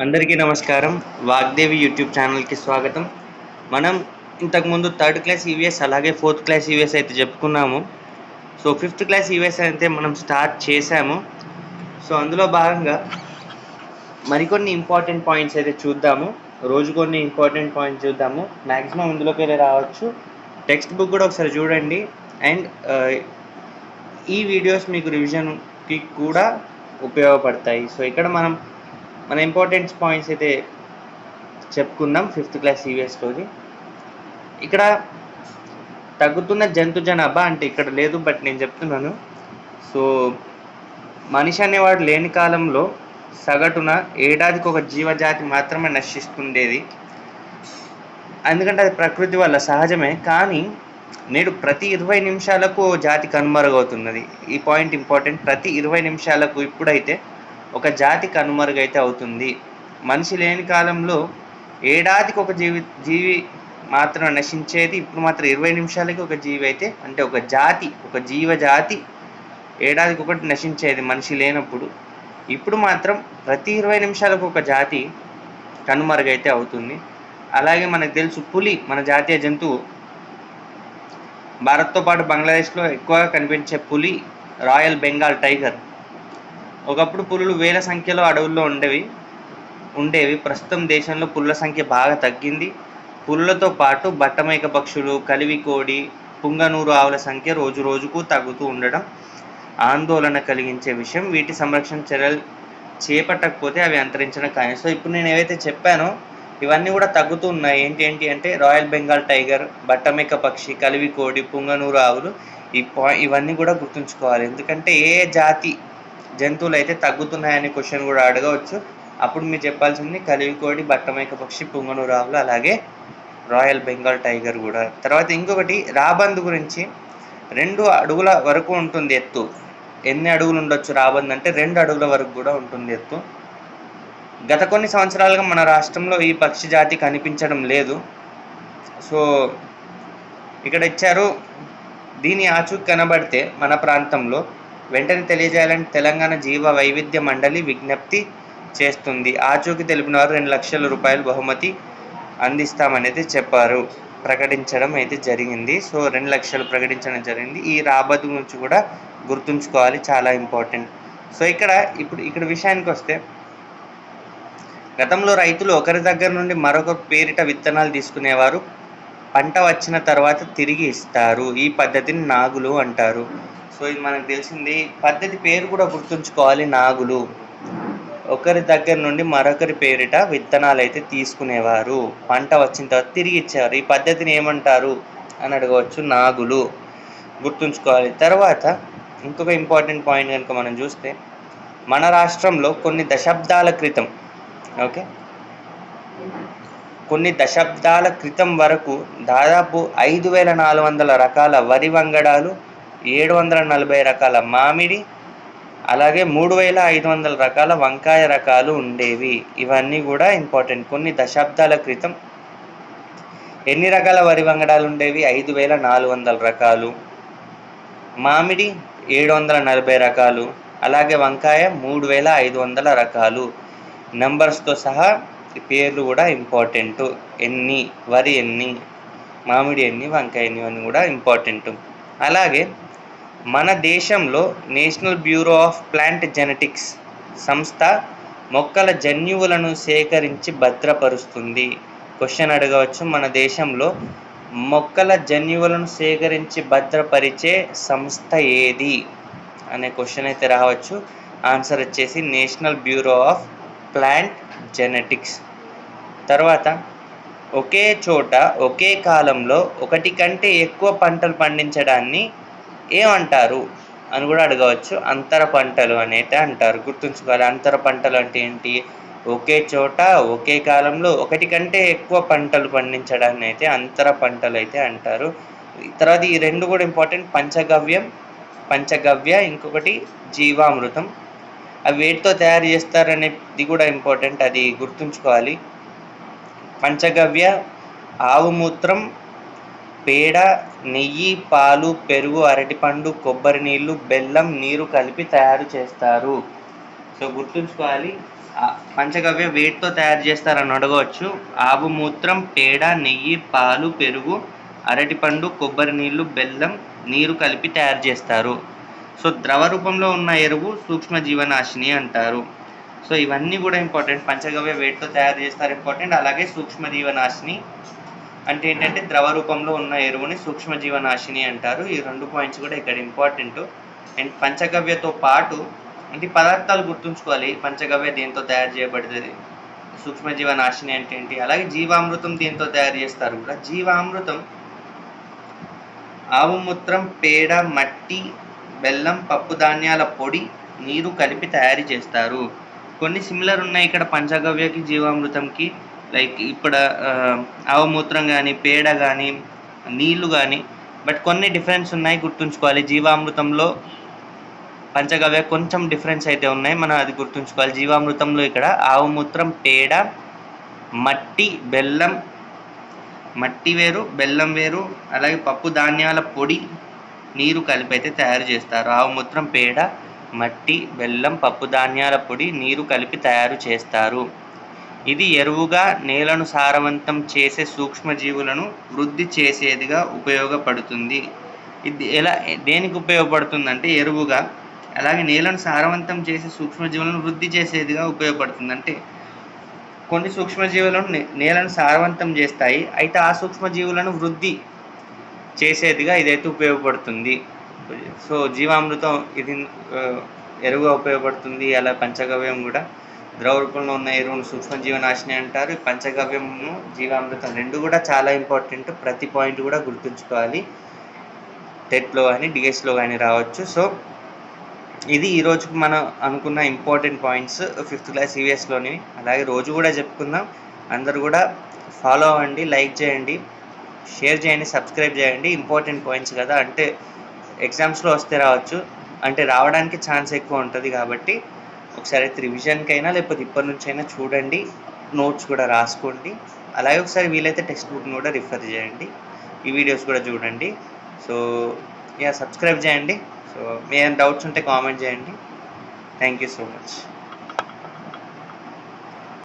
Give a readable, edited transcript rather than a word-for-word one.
అందరికీ నమస్కారం. వాగ్దేవి యూట్యూబ్ ఛానల్‌కి స్వాగతం. మనం ఇంతకుముందు థర్డ్ క్లాస్ ఈవీఎస్ అలాగే ఫోర్త్ క్లాస్ ఈవీఎస్ అయితే చెప్పుకున్నాము. సో, ఫిఫ్త్ క్లాస్ ఈవీఎస్ అయితే మనం స్టార్ట్ చేశాము. సో, అందులో భాగంగా మరికొన్ని ఇంపార్టెంట్ పాయింట్స్ అయితే చూద్దాము. రోజు కొన్ని ఇంపార్టెంట్ పాయింట్స్ చూద్దాము. మాక్సిమం ఇందులోకెళ్ళి రావచ్చు. టెక్స్ట్ బుక్ కూడా ఒకసారి చూడండి. అండ్ ఈ వీడియోస్ మీకు రివిజన్‌కి కూడా ఉపయోగపడతాయి. సో, ఇక్కడ మన ఇంపార్టెంట్ పాయింట్స్ అయితే చెప్పుకుందాం ఫిఫ్త్ క్లాస్ ఈవీఎస్‌లోది. ఇక్కడ తగ్గుతున్న జంతు జనాభా అంటే ఇక్కడ లేదు, బట్ నేను చెప్తున్నాను. సో, మనిషి అనేవాడు లేని కాలంలో సగటున ఏడాదికి ఒక జీవజాతి మాత్రమే నశిస్తుండేది. ఎందుకంటే అది ప్రకృతి వల్ల సహజమే. కానీ నేడు ప్రతి 20 నిమిషాలకు ఓ జాతి కనుమరుగవుతున్నది. ఈ పాయింట్ ఇంపార్టెంట్. ప్రతి 20 నిమిషాలకు ఇప్పుడైతే ఒక జాతి కనుమరుగైతే అవుతుంది. మనిషి లేని కాలంలో ఏడాదికి ఒక జీవి మాత్రం నశించేది. ఇప్పుడు మాత్రం 20 నిమిషాలకి ఒక జీవి అయితే, అంటే ఒక జాతి, ఒక జీవజాతి ఏడాదికి ఒకటి నశించేది మనిషి లేనప్పుడు. ఇప్పుడు మాత్రం ప్రతి 20 నిమిషాలకు ఒక జాతి కనుమరుగైతే అవుతుంది. అలాగే మనకు తెలుసు, పులి మన జాతీయ జంతువు. భారత్తో పాటు బంగ్లాదేశ్లో ఎక్కువగా కనిపించే పులి రాయల్ బెంగాల్ టైగర్. ఒకప్పుడు పులులు వేల సంఖ్యలో అడవుల్లో ఉండేవి. ప్రస్తుతం దేశంలో పులుల సంఖ్య బాగా తగ్గింది. పులులతో పాటు బట్టమైక పక్షులు, కలివికోడి, పుంగనూరు ఆవుల సంఖ్య రోజు రోజుకు తగ్గుతూ ఉండడం ఆందోళన కలిగించే విషయం. వీటి సంరక్షణ చర్యలు చేపట్టకపోతే అవి అంతరించడం ఖాయం. సో, ఇప్పుడు నేను ఏవైతే చెప్పానో ఇవన్నీ కూడా తగ్గుతూ ఉన్నాయి. ఏంటి అంటే రాయల్ బెంగాల్ టైగర్, బట్టమెక్క పక్షి, కలివికోడి, పుంగనూరు ఆవులు. ఇవన్నీ కూడా గుర్తుంచుకోవాలి. ఎందుకంటే ఏ జాతి జంతువులు అయితే తగ్గుతున్నాయనే క్వశ్చన్ కూడా అడగవచ్చు. అప్పుడు మీరు చెప్పాల్సింది కలివికోడి, బట్టమైక పక్షి, పుంగనూరు ఆవులు, అలాగే రాయల్ బెంగాల్ టైగర్ కూడా. తర్వాత ఇంకొకటి రాబందు గురించి. 2 అడుగుల వరకు ఉంటుంది ఎత్తు. ఎన్ని అడుగులు ఉండొచ్చు రాబందు అంటే 2 అడుగుల వరకు కూడా ఉంటుంది ఎత్తు. గత కొన్ని సంవత్సరాలుగా మన రాష్ట్రంలో ఈ పక్షి జాతి కనిపించడం లేదు. సో, ఇక్కడ ఇచ్చారు, దీని ఆచూకీ కనబడితే మన ప్రాంతంలో వెంటనే తెలియజేయాలని తెలంగాణ జీవ వైవిధ్య మండలి విజ్ఞప్తి చేస్తుంది. ఆచూకీ తెలిపిన వారు 2 లక్షల రూపాయలు బహుమతి అందిస్తామనేది చెప్పారు. ప్రకటించడం అయితే జరిగింది. సో, 2 లక్షలు ప్రకటించడం జరిగింది. ఈ రాబద్దు గురించి కూడా గుర్తుంచుకోవాలి, చాలా ఇంపార్టెంట్. సో, ఇక్కడ విషయానికి వస్తే, గతంలో రైతులు ఒకరి దగ్గర నుండి మరొక పేరిట విత్తనాలు తీసుకునేవారు. పంట వచ్చిన తర్వాత తిరిగి ఇస్తారు. ఈ పద్ధతిని నాగులు అంటారు. సో, ఇది మనకు తెలిసింది. పద్ధతి పేరు కూడా గుర్తుంచుకోవాలి, నాగులు. ఒకరి దగ్గర నుండి మరొకరి పేరిట విత్తనాలు అయితే తీసుకునేవారు. పంట వచ్చిన తర్వాత తిరిగి ఇచ్చేవారు. ఈ పద్ధతిని ఏమంటారు అని అడగవచ్చు. నాగులు. గుర్తుంచుకోవాలి. తర్వాత ఇంకొక ఇంపార్టెంట్ పాయింట్ కనుక మనం చూస్తే, మన రాష్ట్రంలో కొన్ని దశాబ్దాల క్రితం వరకు దాదాపు 5,400 రకాల వరి వంగడాలు, 740 రకాల మామిడి, అలాగే 3,500 రకాల వంకాయ రకాలు ఉండేవి. ఇవన్నీ కూడా ఇంపార్టెంట్. కొన్ని దశాబ్దాల క్రితం ఎన్ని రకాల వరి వంగడాలు ఉండేవి? 5,400 రకాలు. మామిడి 740 రకాలు, అలాగే వంకాయ 3,500 రకాలు. నెంబర్స్తో సహా పేర్లు కూడా ఇంపార్టెంట్. వరి ఎన్ని, మామిడి ఎన్ని, వంకాయ ఎన్ని, ఇవన్నీ కూడా ఇంపార్టెంట్. అలాగే మన దేశంలో national bureau of plant genetics సంస్థ మొక్కల జన్యువులను సేకరించి భద్రపరుస్తుంది. క్వశ్చన్ అడగవచ్చు, మన దేశంలో మొక్కల జన్యువులను సేకరించి భద్రపరిచే సంస్థ ఏది అనే క్వశ్చన్ అయితే రావచ్చు. ఆన్సర్ వచ్చేసి national bureau of plant genetics. తర్వాత ఒకే చోట ఒకే కాలంలో ఒకటి కంటే ఎక్కువ పంటలు పండించడాన్ని ఏమంటారు అని కూడా అడగవచ్చు. అంతర పంటలు అనేది అంటారు. గుర్తుంచుకోవాలి. అంతర పంటలు అంటే ఏంటి? ఒకే చోట ఒకే కాలంలో ఒకటి కంటే ఎక్కువ పంటలు పండించడాన్ని అయితే అంతర పంటలు అయితే అంటారు. తర్వాత ఈ 2 కూడా ఇంపార్టెంట్. పంచగవ్య, ఇంకొకటి జీవామృతం. అవి వేటితో తయారు చేస్తారనేది కూడా ఇంపార్టెంట్, అది గుర్తుంచుకోవాలి. పంచగవ్య ఆవు మూత్రం, పేడ, నెయ్యి, పాలు, పెరుగు, అరటిపండు, కొబ్బరి నీళ్ళు, బెల్లం, నీరు కలిపి తయారు చేస్తారు. సో, సో గుర్తుంచుకోవాలి. పంచగవ్య వేటితో తయారు చేస్తారని అడగవచ్చు. ఆవు మూత్రం, పేడ, నెయ్యి, పాలు, పెరుగు, అరటిపండు, కొబ్బరి నీళ్ళు, బెల్లం, నీరు కలిపి తయారు చేస్తారు. సో ద్రవ రూపంలో ఉన్న ఎరువు సూక్ష్మజీవనాశిని అంటారు. సో ఇవన్నీ కూడా ఇంపార్టెంట్. పంచగవ్య వేటితో తయారు చేస్తారు ఇంపార్టెంట్. అలాగే సూక్ష్మజీవనాశిని అంటే ఏంటంటే ద్రవ రూపంలో ఉన్న ఎరువుని సూక్ష్మజీవనాశిని అంటారు. ఈ 2 పాయింట్స్ కూడా ఇక్కడ ఇంపార్టెంట్. అండ్ పంచగవ్యతో పాటు అంటే పదార్థాలు గుర్తుంచుకోవాలి. పంచగవ్య దేంతో తయారు చేయబడుతుంది, సూక్ష్మజీవనాశిని అంటే ఏంటి, అలాగే జీవామృతం దేంతో తయారు చేస్తారు కూడా. జీవామృతం ఆవు మూత్రం, పేడ, మట్టి, బెల్లం, పప్పు ధాన్యాల పొడి, నీరు కలిపి తయారు చేస్తారు. కొన్ని సిమిలర్ ఉన్నాయి ఇక్కడ పంచగవ్యకి, జీవామృతంకి. లైక్ ఇప్పుడు ఆవు మూత్రం కానీ, పేడ కానీ, నీళ్లు కానీ, బట్ కొన్ని డిఫరెన్స్ ఉన్నాయి, గుర్తుంచుకోవాలి. జీవామృతంలో పంచగవ్య కొంచెం డిఫరెన్స్ అయితే ఉన్నాయి, మనం అది గుర్తుంచుకోవాలి. జీవామృతంలో ఇక్కడ ఆవు మూత్రం, పేడ, మట్టి, బెల్లం, మట్టి వేరు, బెల్లం వేరు, అలాగే పప్పు ధాన్యాల పొడి, నీరు కలిపి అయితే తయారు చేస్తారు. ఆవు మూత్రం, పేడ, మట్టి, బెల్లం, పప్పు ధాన్యాల పొడి, నీరు కలిపి తయారు చేస్తారు. ఇది ఎరువుగా నేలను సారవంతం చేసే సూక్ష్మజీవులను వృద్ధి చేసేదిగా ఉపయోగపడుతుంది. ఇది దేనికి ఉపయోగపడుతుంది అంటే ఎరువుగా, అలాగే నేలను సారవంతం చేసే సూక్ష్మజీవులను వృద్ధి చేసేదిగా ఉపయోగపడుతుంది. అంటే కొన్ని సూక్ష్మజీవులను నేలను సారవంతం చేస్తాయి, అయితే ఆ సూక్ష్మజీవులను వృద్ధి చేసేదిగా ఇదైతే ఉపయోగపడుతుంది. సో జీవామృతం ఇది ఎరువుగా ఉపయోగపడుతుంది. అలా పంచగవ్యం కూడా ద్రవ రూపంలో ఉన్న ఎరువును సూక్ష్మజీవనాశిని అంటారు. పంచగవ్యము, జీవామృతం 2 కూడా చాలా ఇంపార్టెంట్. ప్రతి పాయింట్ కూడా గుర్తుంచుకోవాలి. టెట్లో కానీ డిఎస్లో కానీ రావచ్చు. సో ఇది ఈరోజుకు మనం అనుకున్న ఇంపార్టెంట్ పాయింట్స్ 5th క్లాస్ ఈవీఎస్లోని. అలాగే రోజు కూడా చెప్పుకుందాం. అందరూ కూడా ఫాలో అవ్వండి, లైక్ చేయండి, షేర్ చేయండి, సబ్స్క్రైబ్ చేయండి. ఇంపార్టెంట్ పాయింట్స్ కదా, అంటే ఎగ్జామ్స్లో వస్తే రావచ్చు, అంటే రావడానికి ఛాన్స్ ఎక్కువ ఉంటుంది. కాబట్టి ఒకసారి రివిజన్కి అయినా లేకపోతే ఇప్పటి నుంచి అయినా చూడండి, నోట్స్ కూడా రాసుకోండి. అలాగే ఒకసారి వీలైతే టెక్స్ట్ బుక్ని కూడా రిఫర్ చేయండి. ఈ వీడియోస్ కూడా చూడండి. సో సబ్స్క్రైబ్ చేయండి. సో మీ ఏమైనా డౌట్స్ ఉంటే కామెంట్ చేయండి. Thank you so much.